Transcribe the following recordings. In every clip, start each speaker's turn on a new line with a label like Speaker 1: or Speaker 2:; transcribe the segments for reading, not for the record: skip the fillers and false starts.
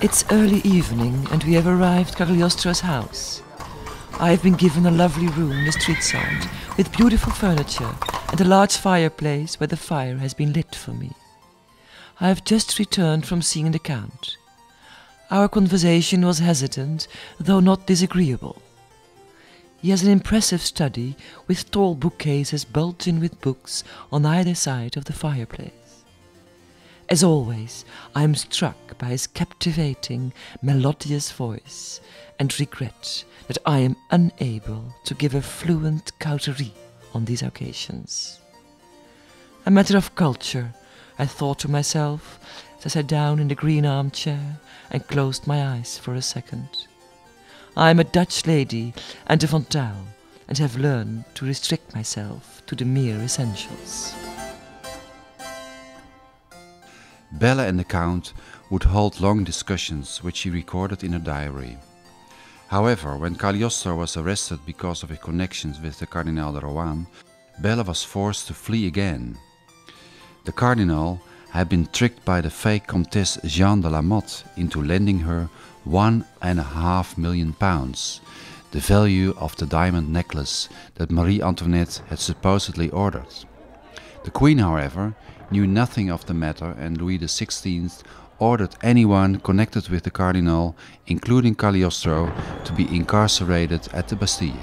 Speaker 1: It's early evening and we have arrived at Cagliostro's house. I have been given a lovely room in the street side with beautiful furniture and a large fireplace where the fire has been lit for me. I have just returned from seeing the Count. Our conversation was hesitant, though not disagreeable. He has an impressive study with tall bookcases bulging with books on either side of the fireplace. As always, I am struck by his captivating, melodious voice and regret that I am unable to give a fluent cauterie on these occasions. A matter of culture, I thought to myself as I sat down in the green armchair and closed my eyes for a second. I am a Dutch lady and a Van Tuyl, and have learned to restrict myself to the mere essentials.
Speaker 2: Belle and the Count would hold long discussions which she recorded in her diary. However, when Cagliostro was arrested because of his connections with the Cardinal de Rohan, Belle was forced to flee again. The Cardinal had been tricked by the fake Comtesse Jeanne de la Motte into lending her £1.5 million, the value of the diamond necklace that Marie-Antoinette had supposedly ordered. The Queen, however, knew nothing of the matter, and Louis XVI ordered anyone connected with the Cardinal, including Cagliostro, to be incarcerated at the Bastille.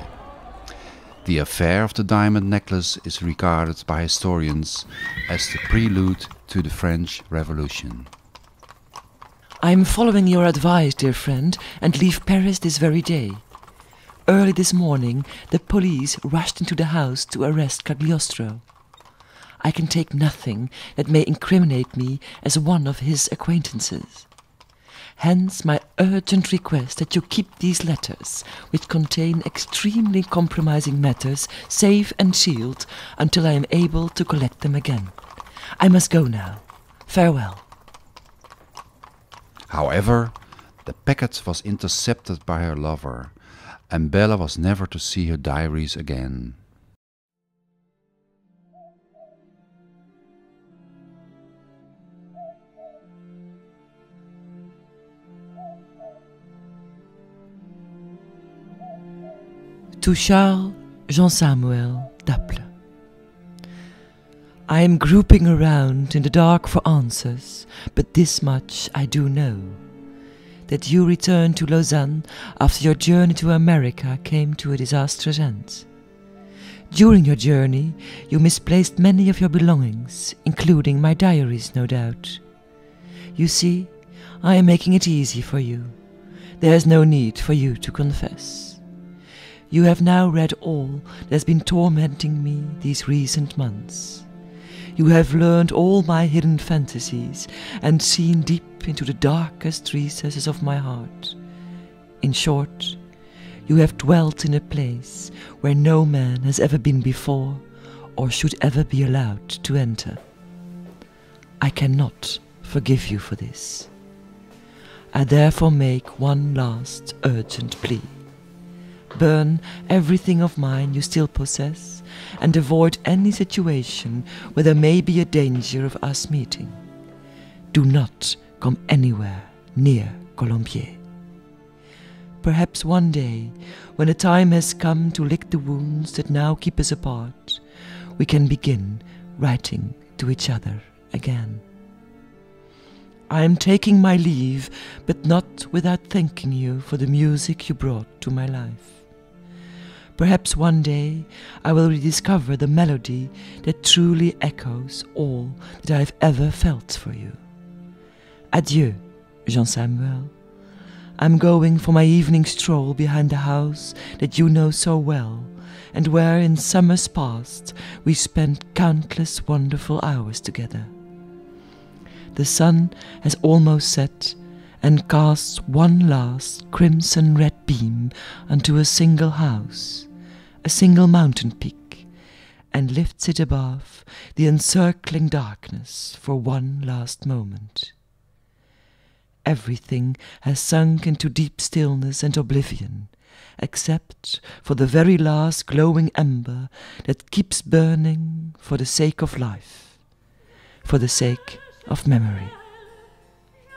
Speaker 2: The affair of the diamond necklace is regarded by historians as the prelude to the French Revolution.
Speaker 1: I am following your advice, dear friend, and leave Paris this very day. Early this morning, the police rushed into the house to arrest Cagliostro. I can take nothing that may incriminate me as one of his acquaintances. Hence my urgent request that you keep these letters, which contain extremely compromising matters, safe and sealed until I am able to collect them again. I must go now. Farewell.
Speaker 2: However, the packet was intercepted by her lover, and Belle was never to see her diaries again.
Speaker 1: To Charles Jean-Samuel d'Apple. I am groping around in the dark for answers, but this much I do know, that you returned to Lausanne after your journey to America came to a disastrous end. During your journey, you misplaced many of your belongings, including my diaries, no doubt. You see, I am making it easy for you. There is no need for you to confess. You have now read all that has been tormenting me these recent months. You have learned all my hidden fantasies and seen deep into the darkest recesses of my heart. In short, you have dwelt in a place where no man has ever been before or should ever be allowed to enter. I cannot forgive you for this. I therefore make one last urgent plea. Burn everything of mine you still possess, and avoid any situation where there may be a danger of us meeting. Do not come anywhere near Colombier. Perhaps one day, when the time has come to lick the wounds that now keep us apart, we can begin writing to each other again. I am taking my leave, but not without thanking you for the music you brought to my life. Perhaps one day I will rediscover the melody that truly echoes all that I have ever felt for you. Adieu, Jean-Samuel. I'm going for my evening stroll behind the house that you know so well, and where in summers past we spent countless wonderful hours together. The sun has almost set and casts one last crimson-red beam onto a single house, a single mountain peak, and lifts it above the encircling darkness for one last moment. Everything has sunk into deep stillness and oblivion, except for the very last glowing ember that keeps burning for the sake of life, for the sake of memory.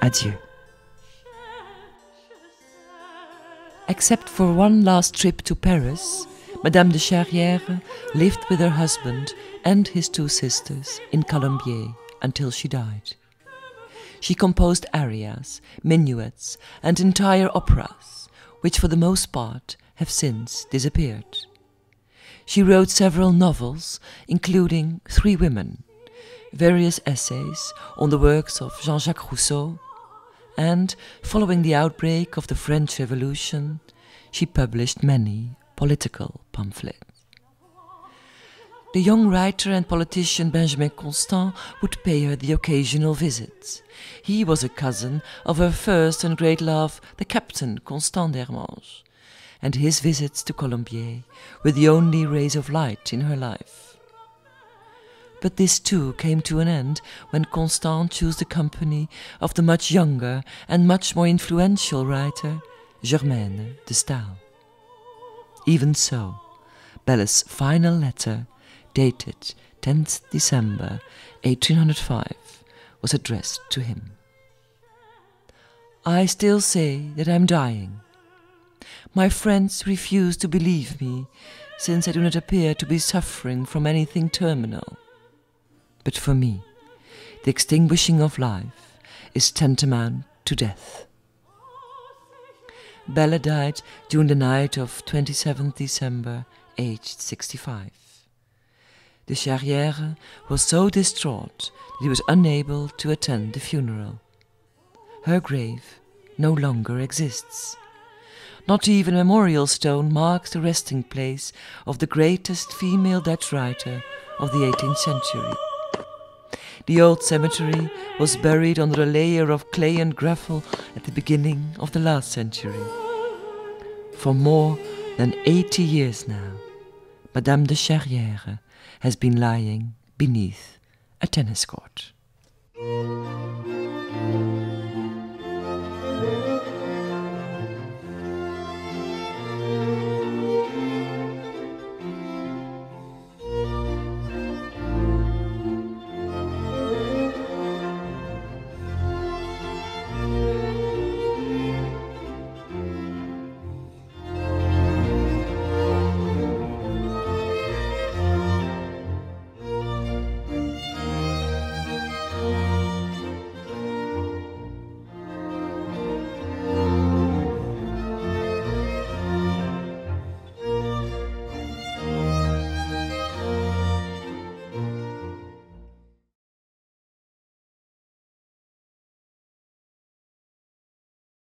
Speaker 1: Adieu. Except for one last trip to Paris, Madame de Charrière lived with her husband and his 2 sisters in Colombier until she died. She composed arias, minuets, and entire operas, which for the most part have since disappeared. She wrote several novels, including 3 Women, various essays on the works of Jean-Jacques Rousseau, and, following the outbreak of the French Revolution, she published many political pamphlets. The young writer and politician Benjamin Constant would pay her the occasional visits. He was a cousin of her first and great love, the Captain Constant d'Hermange, and his visits to Colombier were the only rays of light in her life. But this too came to an end when Constant chose the company of the much younger and much more influential writer, Germaine de Stael. Even so, Belle's final letter, dated 10th December 1805, was addressed to him. I still say that I am dying. My friends refuse to believe me, since I do not appear to be suffering from anything terminal. But for me, the extinguishing of life is tantamount to death. Belle died during the night of 27th December, aged 65. De Charrière was so distraught that he was unable to attend the funeral. Her grave no longer exists. Not even a memorial stone marks the resting place of the greatest female Dutch writer of the 18th century. The old cemetery was buried under a layer of clay and gravel at the beginning of the last century. For more than 80 years now, Madame de Charrière has been lying beneath a tennis court.